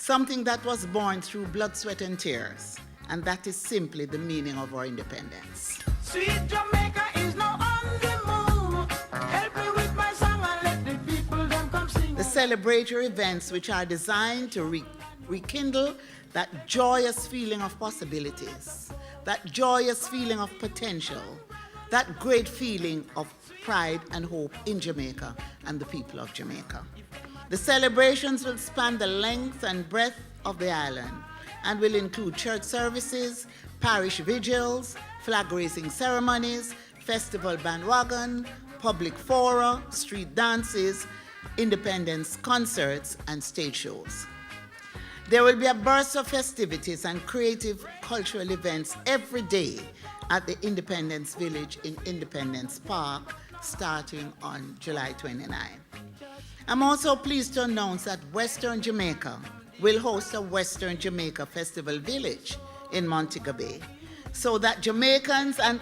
something that was born through blood, sweat, and tears. And that is simply the meaning of our independence. Sweet Jamaica is now on the move. Help me with my song and let the people them come sing. The celebratory events which are designed to rekindle that joyous feeling of possibilities, that joyous feeling of potential, that great feeling of pride and hope in Jamaica and the people of Jamaica. The celebrations will span the length and breadth of the island and will include church services, parish vigils, flag-raising ceremonies, festival bandwagon, public fora, street dances, independence concerts, and stage shows. There will be a burst of festivities and creative cultural events every day at the Independence Village in Independence Park, starting on July 29. I'm also pleased to announce that Western Jamaica will host a Western Jamaica Festival Village in Montego Bay, so that Jamaicans and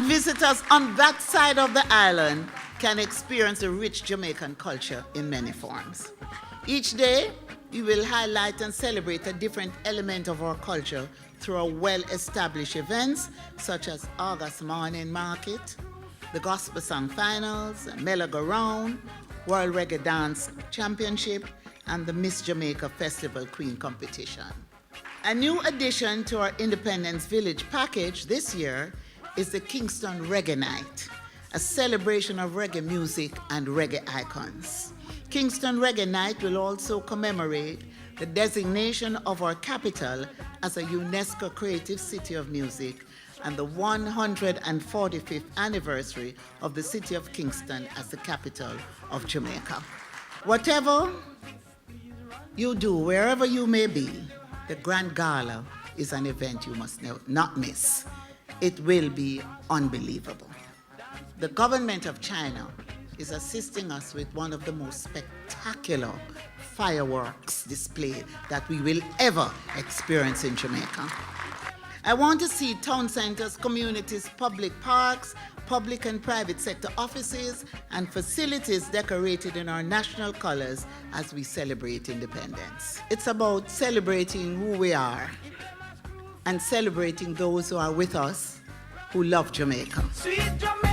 visitors on that side of the island can experience a rich Jamaican culture in many forms. Each day, we will highlight and celebrate a different element of our culture through our well-established events such as August Morning Market, the Gospel Song Finals, Mellow-Go-Round, World Reggae Dance Championship, and the Miss Jamaica Festival Queen Competition. A new addition to our Independence Village package this year is the Kingston Reggae Night, a celebration of reggae music and reggae icons. Kingston Reggae Night will also commemorate the designation of our capital as a UNESCO Creative City of Music and the 145th anniversary of the city of Kingston as the capital of Jamaica. Whatever you do, wherever you may be, the Grand Gala is an event you must not miss. It will be unbelievable. The government of China is assisting us with one of the most spectacular fireworks display that we will ever experience in Jamaica. I want to see town centers, communities, public parks, public and private sector offices, and facilities decorated in our national colors as we celebrate independence. It's about celebrating who we are and celebrating those who are with us who love Jamaica. Sweet Jamaica.